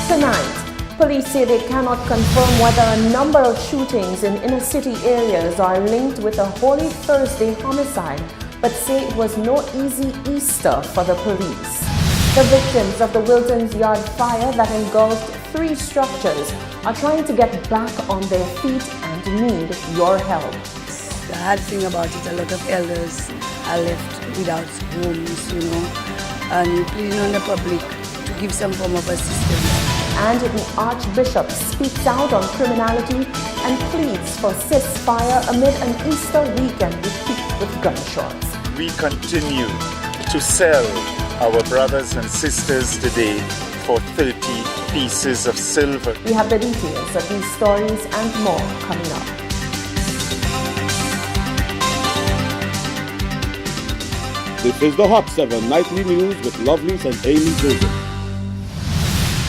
Tonight, police say they cannot confirm whether a number of shootings in inner city areas are linked with a Holy Thursday homicide, but say it was no easy Easter for the police. The victims of the Wilton's Yard fire that engulfed 3 structures are trying to get back on their feet and need your help. The hard thing about it, a lot of elders are left without homes, and we're pleading on the public to give some form of assistance. And the Archbishop speaks out on criminality and pleads for ceasefire amid an Easter weekend replete with gunshots. We continue to sell our brothers and sisters today for 30 pieces of silver. We have the details of these stories and more coming up. This is the Hot 7 Nightly News with Lovelace and Amy Joseph.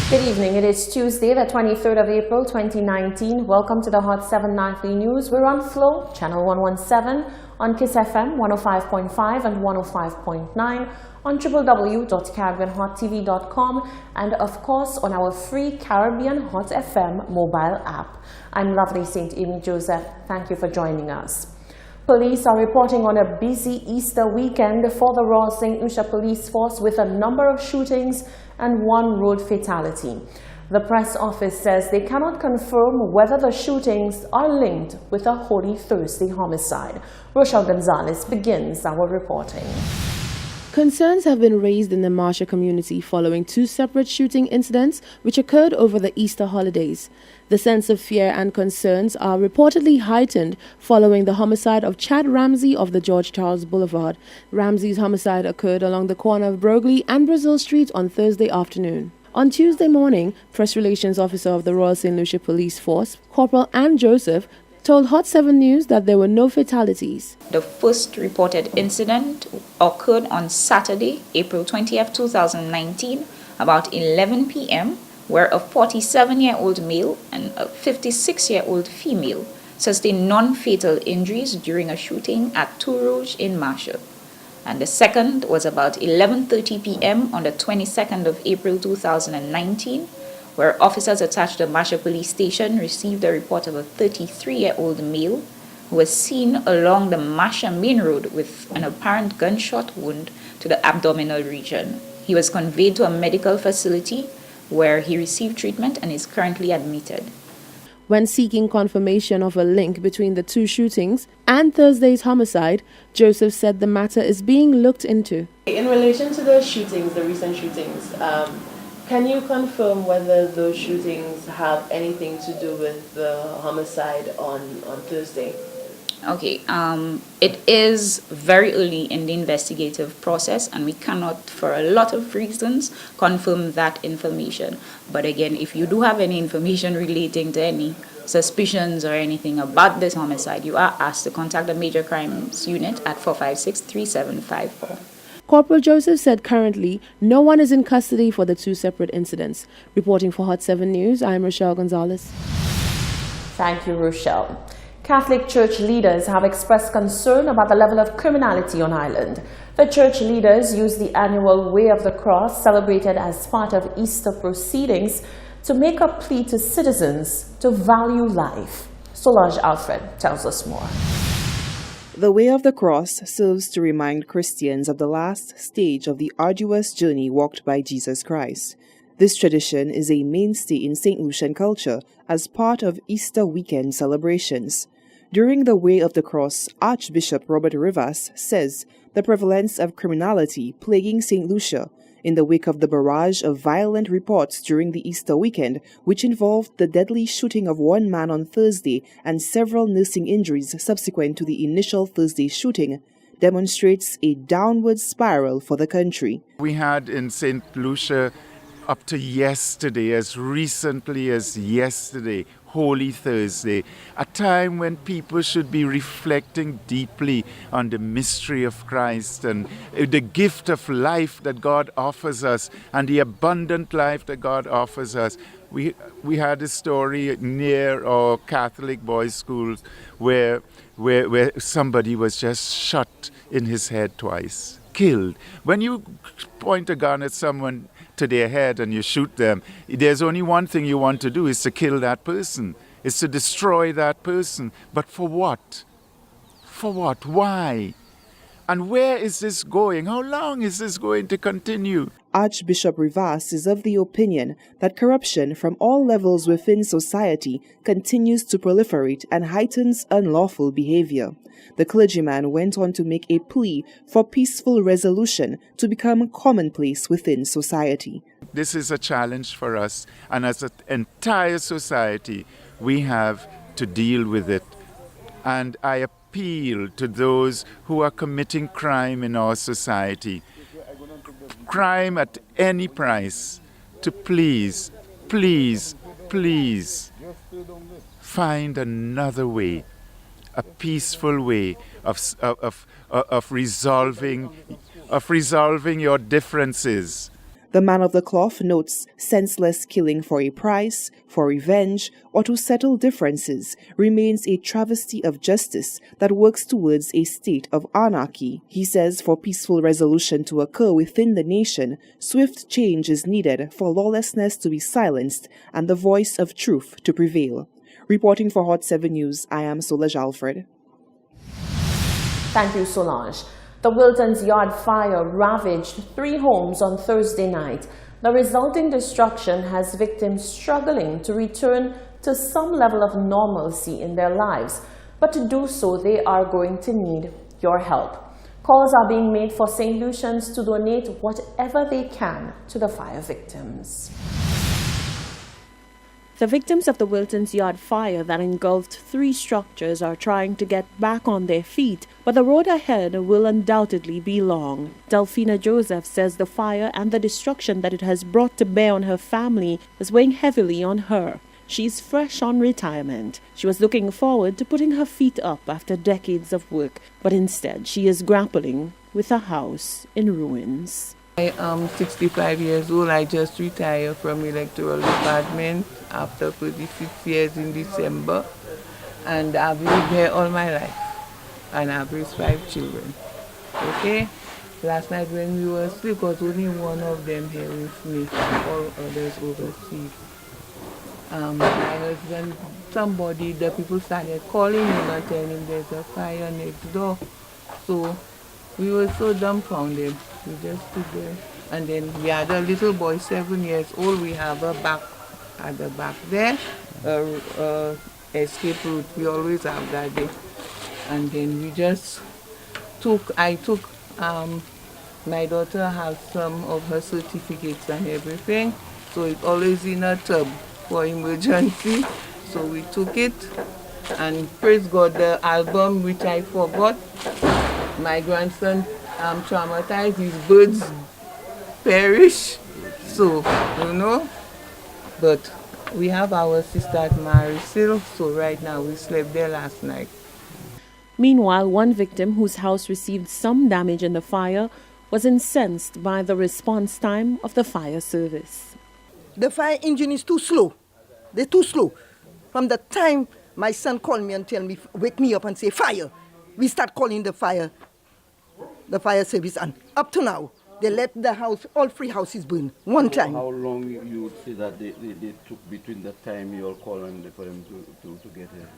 Good evening. It is Tuesday, the 23rd of April, 2019. Welcome to the Hot 7 Nightly News. We're on Flow, channel 117, on Kiss FM 105.5 and 105.9, on www.caribbeanhottv.com, and of course on our free Caribbean Hot FM mobile app. I'm Lovely St. Amy Joseph. Thank you for joining us. Police are reporting on a busy Easter weekend for the Royal St. Lucia Police Force with a number of shootings and 1 road fatality. The press office says they cannot confirm whether the shootings are linked with a Holy Thursday homicide. Rochelle Gonzalez begins our reporting. Concerns have been raised in the Marcia community following 2 separate shooting incidents which occurred over the Easter holidays. The sense of fear and concerns are reportedly heightened following the homicide of Chad Ramsey of the George Charles Boulevard. Ramsey's homicide occurred along the corner of Broglie and Brazil Street on Thursday afternoon. On Tuesday morning, Press Relations Officer of the Royal St. Lucia Police Force, Corporal Ann Joseph, told Hot 7 News that there were no fatalities. The first reported incident occurred on Saturday, April 20th, 2019, about 11 p.m., where a 47-year-old male and a 56-year-old female sustained non-fatal injuries during a shooting at Two Rouge in Marcia. And the second was about 11:30 p.m. on the 22nd of April 2019, where officers attached to Marcia Police Station received a report of a 33-year-old male who was seen along the Marcia Main Road with an apparent gunshot wound to the abdominal region. He was conveyed to a medical facility where he received treatment and is currently admitted. When seeking confirmation of a link between the 2 shootings and Thursday's homicide, Joseph said the matter is being looked into. In relation to the shootings, the recent shootings, can you confirm whether those shootings have anything to do with the homicide on Thursday? Okay, it is very early in the investigative process and we cannot, for a lot of reasons, confirm that information. But again, if you do have any information relating to any suspicions or anything about this homicide, you are asked to contact the Major Crimes Unit at 456-3754. Corporal Joseph said currently no one is in custody for the 2 separate incidents. Reporting for Hot 7 News, I'm Rochelle Gonzalez. Thank you, Rochelle. Catholic Church leaders have expressed concern about the level of criminality on island. The church leaders used the annual Way of the Cross, celebrated as part of Easter proceedings, to make a plea to citizens to value life. Solange Alfred tells us more. The Way of the Cross serves to remind Christians of the last stage of the arduous journey walked by Jesus Christ. This tradition is a mainstay in St. Lucian culture as part of Easter weekend celebrations. During the Way of the Cross, Archbishop Robert Rivas says the prevalence of criminality plaguing St. Lucia in the wake of the barrage of violent reports during the Easter weekend, which involved the deadly shooting of 1 man on Thursday and several nursing injuries subsequent to the initial Thursday shooting, demonstrates a downward spiral for the country. We had in St. Lucia up to yesterday, as recently as yesterday, Holy Thursday, a time when people should be reflecting deeply on the mystery of Christ and the gift of life that God offers us and the abundant life that God offers us. We had a story near our Catholic boys' schools where somebody was just shot in his head twice, killed. When you point a gun at someone, to their head and you shoot them, there's only one thing you want to do, is to kill that person, is to destroy that person. But for what? For what? Why? And where is this going? How long is this going to continue? Archbishop Rivas is of the opinion that corruption from all levels within society continues to proliferate and heightens unlawful behavior. The clergyman went on to make a plea for peaceful resolution to become commonplace within society. This is a challenge for us, and as an entire society, we have to deal with it. And I appeal to those who are committing crime in our society, crime at any price, to please, please, please find another way, a peaceful way of resolving your differences. The man of the cloth notes senseless killing for a price, for revenge, or to settle differences remains a travesty of justice that works towards a state of anarchy. He says for peaceful resolution to occur within the nation, swift change is needed for lawlessness to be silenced and the voice of truth to prevail. Reporting for Hot 7 News, I am Solange Alfred. Thank you, Solange. The Wilton's Yard fire ravaged 3 homes on Thursday night. The resulting destruction has victims struggling to return to some level of normalcy in their lives. But to do so, they are going to need your help. Calls are being made for St. Lucians to donate whatever they can to the fire victims. The victims of the Wilton's Yard fire that engulfed 3 structures are trying to get back on their feet, but the road ahead will undoubtedly be long. Delphina Joseph says the fire and the destruction that it has brought to bear on her family is weighing heavily on her. She's fresh on retirement. She was looking forward to putting her feet up after decades of work, but instead she is grappling with a house in ruins. I am 65 years old. I just retired from electoral department after 36 years in December. And I've lived here all my life. And I've raised 5 children. Okay? Last night when we were asleep, was only one of them here with me. All others overseas. My husband, the people started calling him and telling him there's a fire next door. So we were so dumbfounded. We just stood there. And then we had a little boy, 7 years old. We have a back at the back there, escape route. We always have that there. And then we just I took, my daughter has some of her certificates and everything. So it's always in a tub for emergency. So we took it. And praise God, the album, which I forgot, my grandson traumatized, his birds perish. So, but we have our sister at Marisil, so right now we slept there last night. Meanwhile, one victim whose house received some damage in the fire was incensed by the response time of the fire service. The fire engine is too slow. They're too slow. From the time my son called me and tell me, wake me up and say, fire, we start calling the fire service, and up to now, they let the house, all 3 houses burn one time. How long you would say that they took between the time you all call and for them to get here?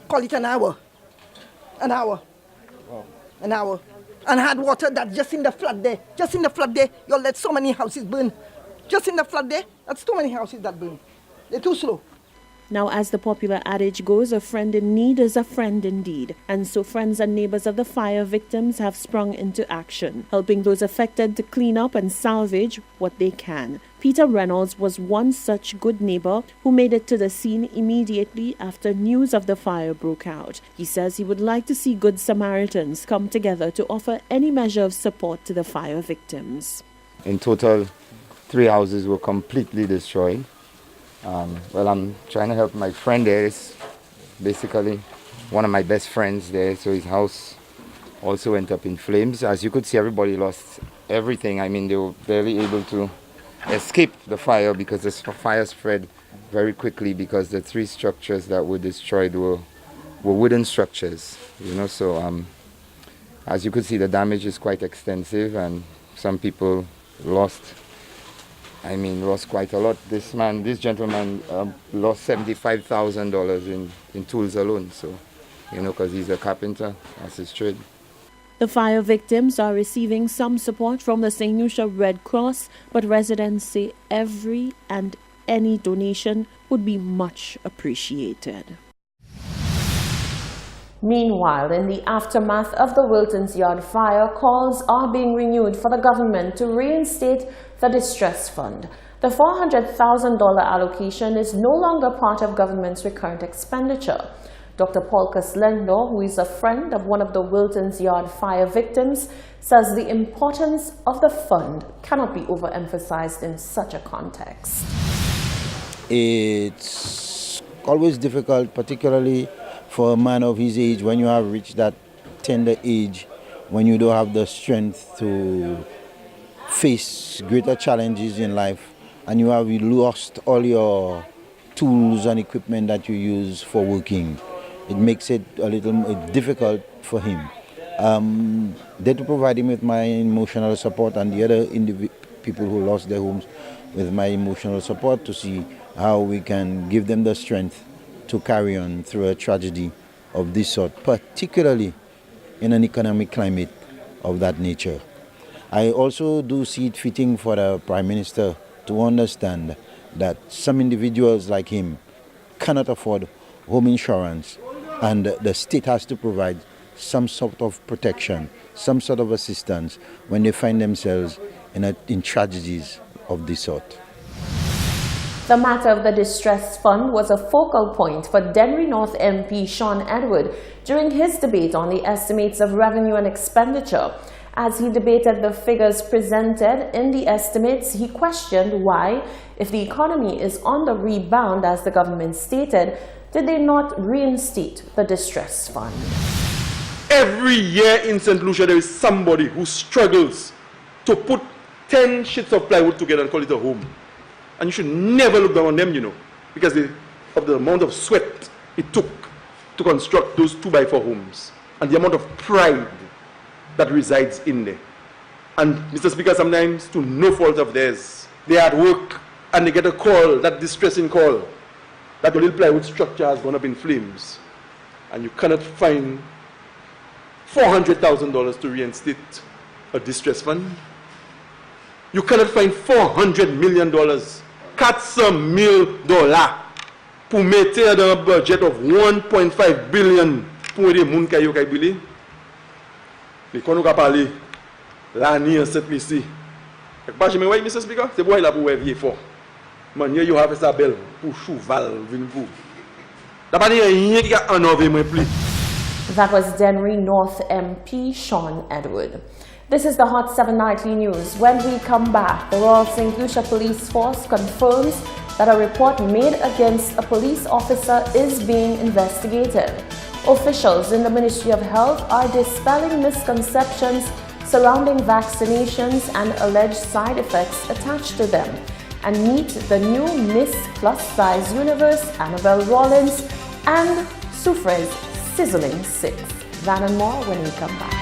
Call it an hour. Wow. An hour. And had water that just in the flood there, you all let so many houses burn. Just in the flood there, that's too many houses that burn. They're too slow. Now, as the popular adage goes, a friend in need is a friend indeed. And so friends and neighbors of the fire victims have sprung into action, helping those affected to clean up and salvage what they can. Peter Reynolds was one such good neighbor who made it to the scene immediately after news of the fire broke out. He says he would like to see good Samaritans come together to offer any measure of support to the fire victims. In total, 3 houses were completely destroyed. Well, I'm trying to help my friend there. It's basically one of my best friends there, so his house also went up in flames. As you could see, everybody lost everything. I mean, they were barely able to escape the fire because the fire spread very quickly because the 3 structures that were destroyed were wooden structures, so as you could see, the damage is quite extensive, and some people lost quite a lot. This gentleman lost $75,000 in tools alone. So, because he's a carpenter, that's his trade. The fire victims are receiving some support from the St. Lucia Red Cross, but residents say every and any donation would be much appreciated. Meanwhile, in the aftermath of the Wilton's Yard fire, calls are being renewed for the government to reinstate the distress fund. The $400,000 allocation is no longer part of government's recurrent expenditure. Dr. Paul Caslendo, who is a friend of one of the Wilton's Yard fire victims, says the importance of the fund cannot be overemphasized in such a context. It's always difficult, particularly for a man of his age, when you have reached that tender age, when you don't have the strength to face greater challenges in life, and you have lost all your tools and equipment that you use for working. It makes it a little difficult for him. There to provide him with my emotional support, and the other people who lost their homes with my emotional support, to see how we can give them the strength to carry on through a tragedy of this sort, particularly in an economic climate of that nature. I also do see it fitting for the Prime Minister to understand that some individuals like him cannot afford home insurance, and the state has to provide some sort of protection, some sort of assistance when they find themselves in tragedies of this sort. The matter of the distress fund was a focal point for Dennery North MP Sean Edward during his debate on the estimates of revenue and expenditure. As he debated the figures presented in the estimates, he questioned why, if the economy is on the rebound as the government stated, did they not reinstate the distress fund? Every year in St. Lucia there is somebody who struggles to put 10 sheets of plywood together and call it a home. And you should never look down on them, because of the amount of sweat it took to construct those 2x4 homes and the amount of pride that resides in there. And Mr. Speaker, sometimes to no fault of theirs, they are at work and they get a call, that distressing call, that the little plywood structure has gone up in flames, and you cannot find $400,000 to reinstate a distress fund. You cannot find $400 million, $400 million, pour mettre dans un budget of 1.5 billion pour aider les gens qui ont bilé. Mais quand nous avons parlé l'année en cette ici, je me dis, Mr. Speaker, c'est pour là pour vivre fort. Manière you have sa belle pour cheval venir pour. D'abord rien qui a enlevé moins plus. That was Dennery North MP Sean Edward. This is the Hot 7 Nightly News. When we come back, the Royal St. Lucia Police Force confirms that a report made against a police officer is being investigated. Officials in the Ministry of Health are dispelling misconceptions surrounding vaccinations and alleged side effects attached to them. And meet the new Miss Plus Size Universe, Annabelle Rollins, and Soufre's Sizzling Six. That and more when we come back.